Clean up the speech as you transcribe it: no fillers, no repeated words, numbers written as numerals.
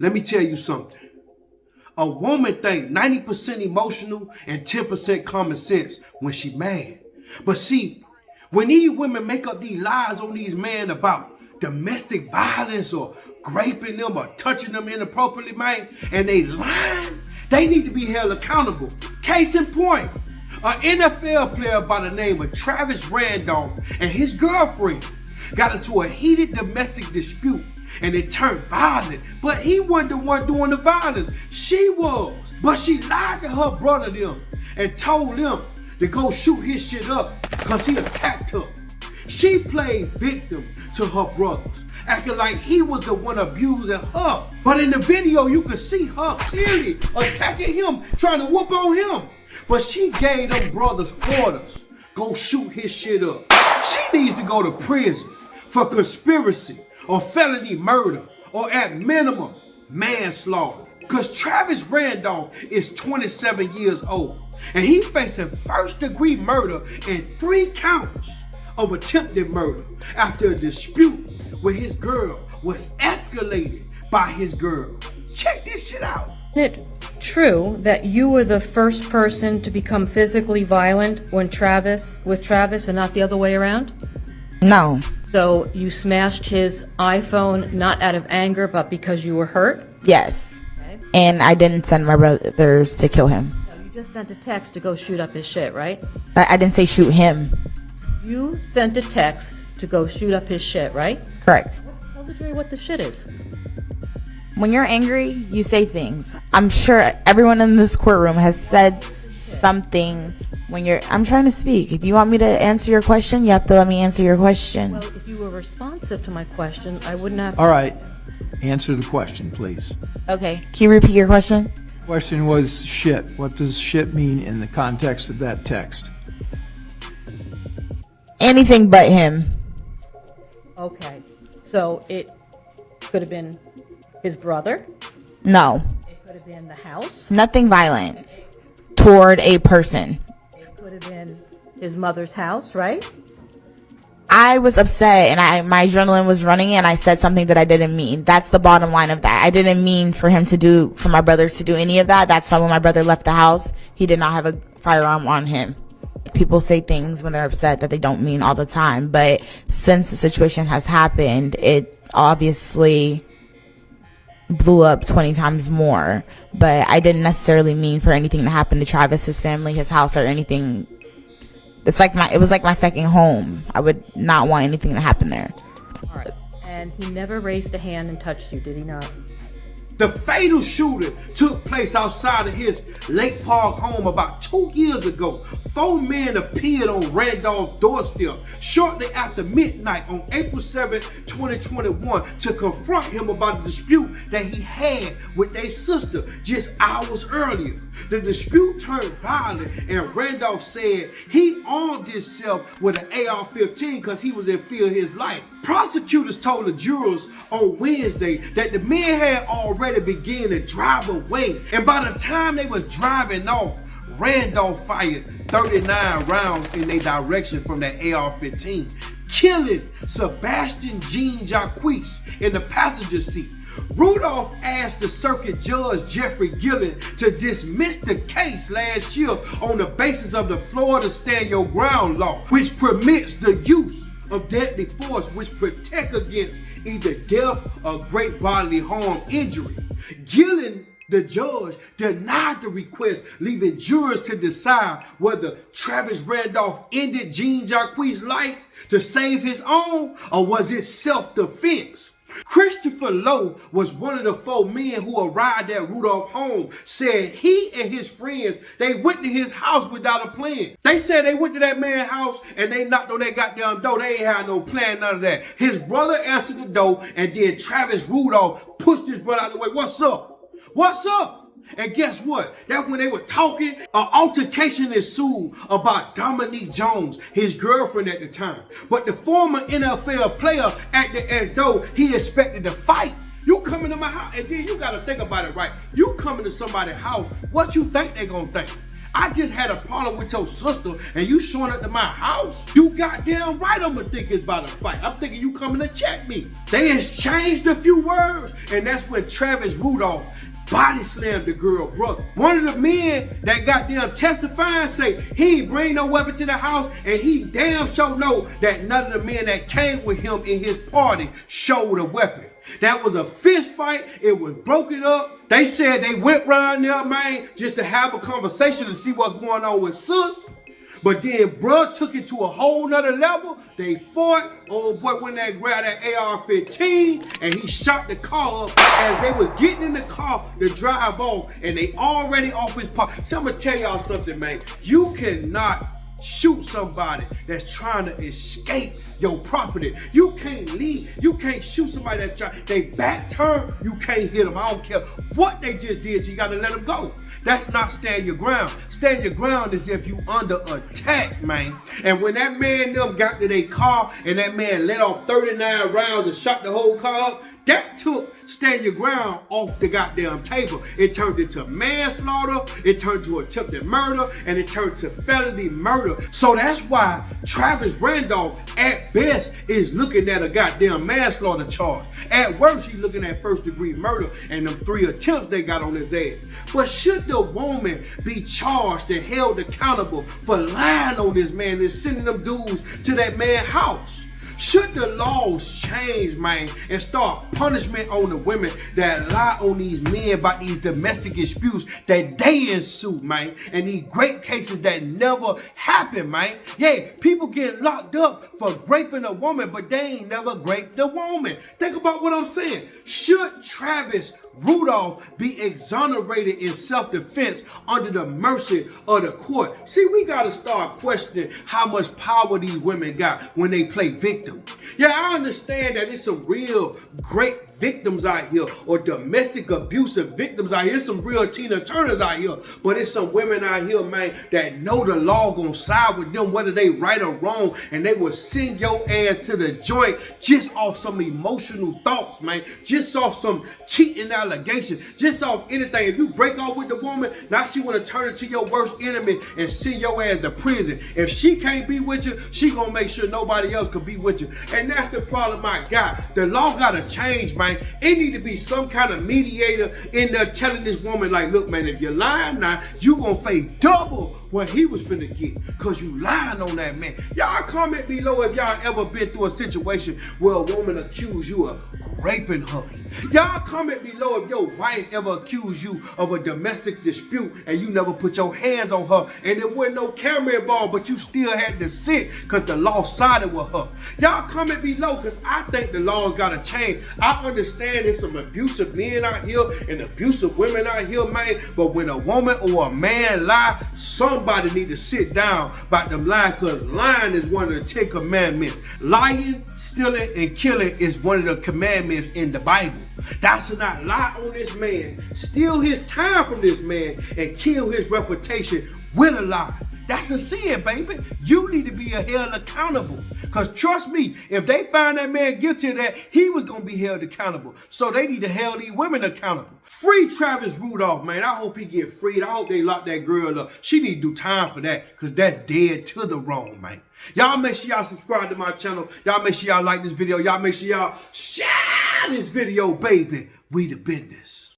Let me tell you something. A woman think 90% emotional and 10% common sense when she mad. But see, when these women make up these lies on these men about domestic violence or raping them or touching them inappropriately, man, and they lying, they need to be held accountable. Case in point, an NFL player by the name of Travis Randolph and his girlfriend got into a heated domestic dispute and it turned violent. But he wasn't the one doing the violence. She was. But she lied to her brother them and told them to go shoot his shit up because he attacked her. She played victim to her brothers, acting like he was the one abusing her. But in the video, you could see her clearly attacking him, trying to whoop on him. But she gave them brothers orders. Go shoot his shit up. She needs to go to prison for conspiracy or felony murder or at minimum manslaughter. Because Travis Randolph is 27 years old and he facing first-degree murder and 3 counts of attempted murder after a dispute with his girl was escalated by his girl. Check this shit out. Isn't it true that you were the first person to become physically violent with Travis and not the other way around? No. So you smashed his iPhone not out of anger, but because you were hurt? Yes. Okay. And I didn't send my brothers to kill him. No, you just sent a text to go shoot up his shit, right? I didn't say shoot him. You sent a text to go shoot up his shit, right? Correct. Tell the jury what the shit is. When you're angry, you say things. I'm sure everyone in this courtroom has said something when you're... I'm trying to speak. If you want me to answer your question, you have to let me answer your question. Well, if you were responsive to my question, I wouldn't have... All right. Answer the question, please. Okay. Can you repeat your question? The question was shit. What does shit mean in the context of that text? Anything but him. Okay. So it could have been his brother? No. It could have been the house? Nothing violent toward a person. It could have been his mother's house, right? I was upset and my adrenaline was running and I said something that I didn't mean. That's the bottom line of that. I didn't mean for my brothers to do any of that. That's why when my brother left the house, he did not have a firearm on him. People say things when they're upset that they don't mean all the time. But since the situation has happened, it obviously blew up 20 times more. But I didn't necessarily mean for anything to happen to Travis, his family, his house, or anything. It was like my second home. I would not want anything to happen there. All right. And he never raised a hand and touched you, did he not? The fatal shooting took place outside of his Lake Park home about 2 years ago. 4 men appeared on Randolph's doorstep shortly after midnight on April 7, 2021 to confront him about a dispute that he had with their sister just hours earlier. The dispute turned violent and Randolph said he armed himself with an AR-15 because he was in fear of his life. Prosecutors told the jurors on Wednesday that the men had already begun to drive away, and by the time they was driving off, Randolph fired 39 rounds in their direction from that AR-15, killing Sebastien Jean-Jacques in the passenger seat. Rudolph asked the circuit judge Jeffrey Gillen to dismiss the case last year on the basis of the Florida Stand Your Ground law, which permits the use of deadly force which protect against either death or great bodily harm injury. Gillen, the judge, denied the request, leaving jurors to decide whether Travis Randolph ended Jean-Jacques' life to save his own, or was it self-defense? Christopher Lowe was one of the 4 men who arrived at Rudolph's home, said he and his friends, they went to his house without a plan. They said they went to that man's house and they knocked on that goddamn door. They ain't had no plan, none of that. His brother answered the door and then Travis Rudolph pushed his brother out of the way. What's up? What's up? And guess what? That's when they were talking, an altercation ensued about Dominique Jones, his girlfriend at the time. But the former NFL player acted as though he expected to fight. You come into my house, and then you gotta think about it, right? You come into somebody's house, what you think they gonna think? I just had a problem with your sister and you showing up to my house. You goddamn right I'ma think it's about a fight. I'm thinking you coming to check me. They exchanged a few words, and that's when Travis Rudolph body slammed the girl brother. One of the men that goddamn testifying say he ain't bring no weapon to the house, and he damn sure know that none of the men that came with him in his party showed a weapon. That was a fist fight. It was broken up. They said they went round there, man, just to have a conversation to see what's going on with sis. But then bruh took it to a whole nother level. They fought. Old boy went there and grabbed that AR-15 and he shot the car up as they was getting in the car to drive off, and they already off his park. So I'm gonna tell y'all something, man. You cannot shoot somebody that's trying to escape your property. You can't leave. You can't shoot somebody that's trying. They back turn. You can't hit them. I don't care what they just did. You gotta let them go. That's not stand your ground. Stand your ground is if you under attack, man. And when that man them got to their car and that man let off 39 rounds and shot the whole car up, that took stand your ground off the goddamn table. It turned into manslaughter, it turned to attempted murder, and it turned to felony murder. So that's why Travis Randolph, at best, is looking at a goddamn manslaughter charge. At worst, he's looking at first-degree murder and them 3 attempts they got on his ass. But should the woman be charged and held accountable for lying on this man and sending them dudes to that man's house? Should the laws change, man, and start punishment on the women that lie on these men about these domestic disputes that they ensue, man, and these great cases that never happen, man? Yeah, people get locked up for raping a woman, but they ain't never raped the woman. Think about what I'm saying. Should Travis Rudolph be exonerated in self-defense under the mercy of the court? See, we got to start questioning how much power these women got when they play victim. Yeah, I understand that it's some real great victims out here, or domestic abusive victims out here. There's some real Tina Turners out here, but it's some women out here, man, that know the law gonna side with them, whether they right or wrong, and they will send your ass to the joint just off some emotional thoughts, man, just off some cheating allegation, just off anything. If you break off with the woman, now she wanna turn it to your worst enemy and send your ass to prison. If she can't be with you, she gonna make sure nobody else can be with you. And that's the problem I got. The law gotta change, man. It need to be some kind of mediator in there telling this woman, like, look, man, if you're lying now, you gonna face double what he was finna get, cause you lying on that man. Y'all comment below if y'all ever been through a situation where a woman accused you of raping her. Y'all comment below if your wife ever accused you of a domestic dispute and you never put your hands on her and there wasn't no camera involved, but you still had to sit cause the law sided with her. Y'all comment below, cause I think the laws gotta change. I understand there's some abusive men out here and abusive women out here, man, but when a woman or a man lie, somebody need to sit down about them lying, cause lying is one of the 10 commandments. Lying, stealing, and killing is one of the commandments in the Bible. Thou shalt not lie on this man, steal his time from this man, and kill his reputation with a lie. That's a sin, baby. You need to be held accountable. Because trust me, if they find that man guilty of that, he was going to be held accountable. So they need to hold these women accountable. Free Travis Rudolph, man. I hope he get freed. I hope they lock that girl up. She need to do time for that, because that's dead to the wrong, man. Y'all make sure y'all subscribe to my channel. Y'all make sure y'all like this video. Y'all make sure y'all share this video, baby. We the business.